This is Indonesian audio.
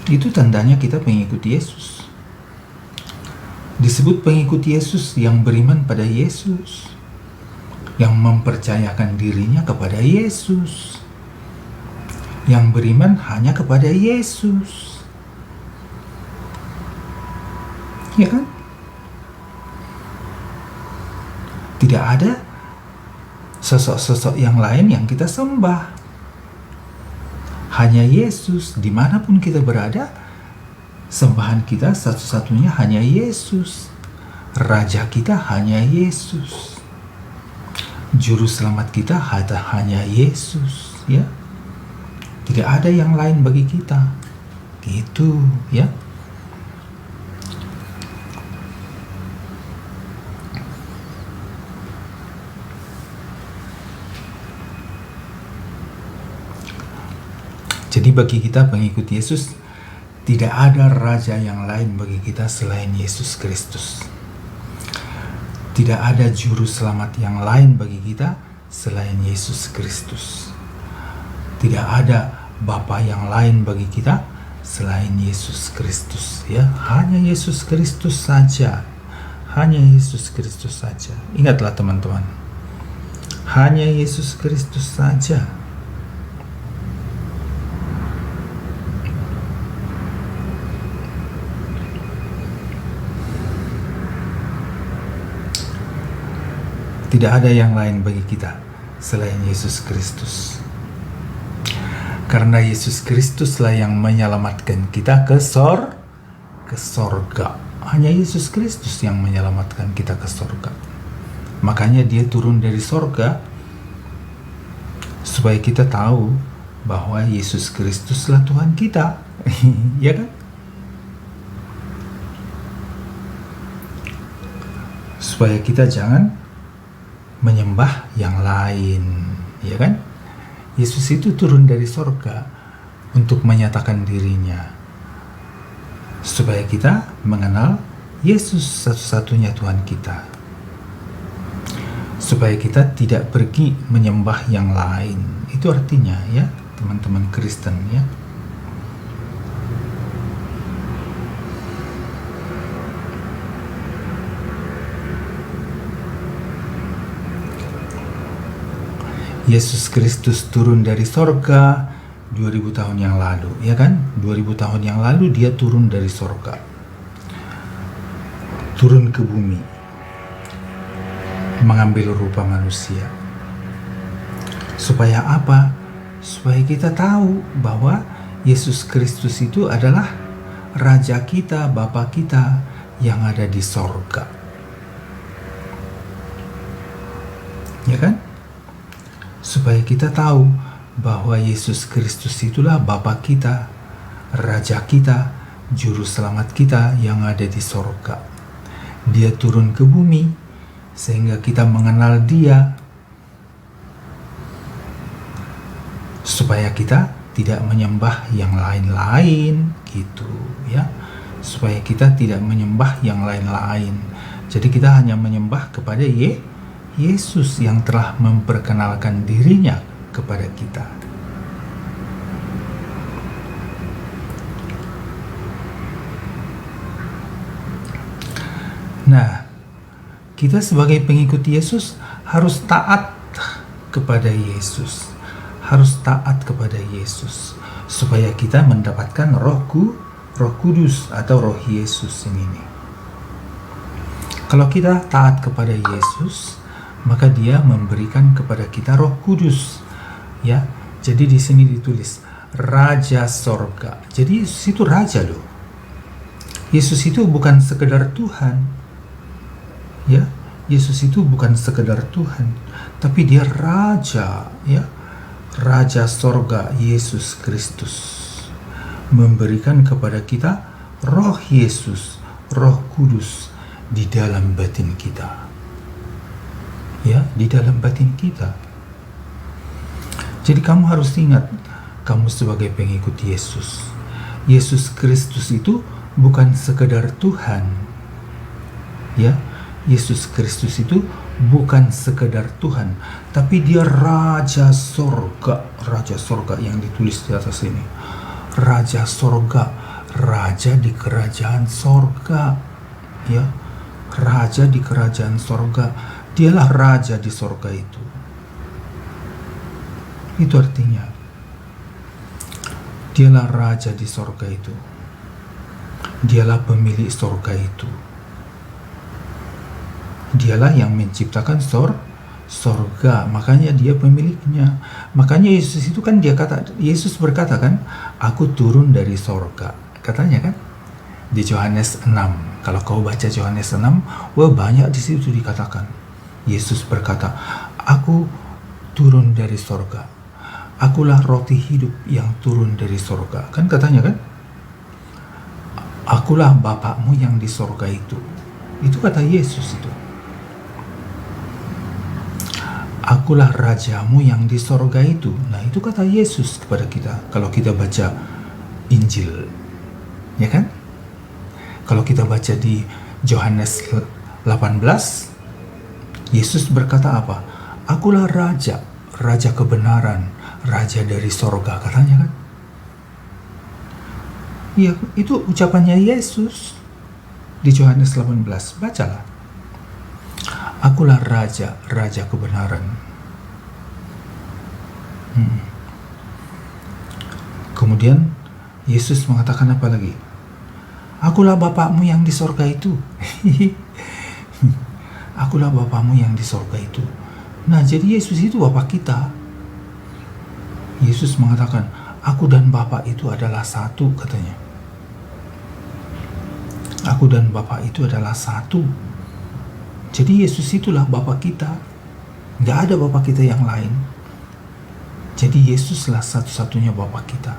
Itu tandanya kita pengikut Yesus. Disebut pengikut Yesus yang beriman pada Yesus, yang mempercayakan dirinya kepada Yesus, yang beriman hanya kepada Yesus. Ya kan? Tidak ada sosok-sosok yang lain yang kita sembah. Hanya Yesus. Dimanapun kita berada, sembahan kita satu-satunya hanya Yesus. Raja kita hanya Yesus. Juru selamat kita hanya Yesus, ya. Tidak ada yang lain bagi kita. Gitu, ya. Jadi bagi kita pengikut Yesus, tidak ada raja yang lain bagi kita selain Yesus Kristus. Tidak ada juru selamat yang lain bagi kita selain Yesus Kristus. Tidak ada Bapa yang lain bagi kita selain Yesus Kristus, ya. Hanya Yesus Kristus saja. Hanya Yesus Kristus saja. Ingatlah teman-teman. Hanya Yesus Kristus saja. Tidak ada yang lain bagi kita selain Yesus Kristus. Karena Yesus Kristuslah yang menyelamatkan kita ke sorga. Hanya Yesus Kristus yang menyelamatkan kita ke sorga. Makanya dia turun dari sorga supaya kita tahu bahwa Yesus Kristuslah Tuhan kita. Ya kan? Supaya kita jangan menyembah yang lain, ya kan? Yesus itu turun dari sorga untuk menyatakan dirinya, supaya kita mengenal Yesus satu-satunya Tuhan kita, supaya kita tidak pergi menyembah yang lain. Itu artinya, ya, teman-teman Kristen, ya. Yesus Kristus turun dari sorga 2000 tahun yang lalu, ya kan? 2000 tahun yang lalu dia turun dari sorga, turun ke bumi, mengambil rupa manusia. Supaya apa? Supaya kita tahu bahwa Yesus Kristus itu adalah Raja kita, Bapa kita yang ada di sorga. Ya kan? Supaya kita tahu bahwa Yesus Kristus itulah Bapa kita, Raja kita, Juru Selamat kita yang ada di sorga. Dia turun ke bumi sehingga kita mengenal Dia, supaya kita tidak menyembah yang lain-lain, gitu, ya. Supaya kita tidak menyembah yang lain-lain. Jadi kita hanya menyembah kepada Yesus yang telah memperkenalkan dirinya kepada kita. Nah, kita sebagai pengikut Yesus harus taat kepada Yesus. Harus taat kepada Yesus supaya kita mendapatkan Roh Kudus atau Roh Yesus ini. Kalau kita taat kepada Yesus, maka Dia memberikan kepada kita Roh Kudus, ya. Jadi di sini ditulis Raja Sorga. Jadi Yesus itu raja loh. Yesus itu bukan sekedar Tuhan, ya. Yesus itu bukan sekedar Tuhan, tapi Dia raja, ya. Raja Sorga Yesus Kristus memberikan kepada kita Roh Yesus, Roh Kudus di dalam batin kita. Ya, di dalam batin kita. Jadi kamu harus ingat, kamu sebagai pengikut Yesus, Yesus Kristus itu bukan sekedar Tuhan, ya. Yesus Kristus itu bukan sekedar Tuhan, tapi Dia Raja Sorga yang ditulis di atas ini. Raja Sorga raja di kerajaan sorga. Ya, raja di kerajaan sorga. Dialah raja di sorga itu. Itu artinya, dialah raja di sorga itu. Dialah pemilik sorga itu. Dialah yang menciptakan sorga, makanya dia pemiliknya. Makanya Yesus itu kan Yesus berkata kan, aku turun dari sorga, katanya kan di Yohanes 6. Kalau kau baca Yohanes 6, banyak di situ dikatakan Yesus berkata, aku turun dari sorga, akulah roti hidup yang turun dari sorga, kan katanya kan, akulah Bapakmu yang di sorga itu kata Yesus itu. Akulah rajamu yang di sorga itu. Nah, itu kata Yesus kepada kita kalau kita baca Injil, ya kan? Kalau kita baca di Yohanes 18, Yesus berkata apa? Akulah raja kebenaran, raja dari sorga, katanya kan? Iya, itu ucapannya Yesus di Yohanes 18. Bacalah. Akulah raja kebenaran. Kemudian Yesus mengatakan apa lagi? Akulah Bapakmu yang di sorga itu. Akulah Bapakmu yang di sorga itu. Nah, jadi Yesus itu Bapa kita. Yesus mengatakan, aku dan Bapa itu adalah satu, katanya. Aku dan Bapa itu adalah satu. Jadi Yesus itulah Bapa kita. Nggak ada Bapa kita yang lain. Jadi Yesuslah satu-satunya Bapa kita.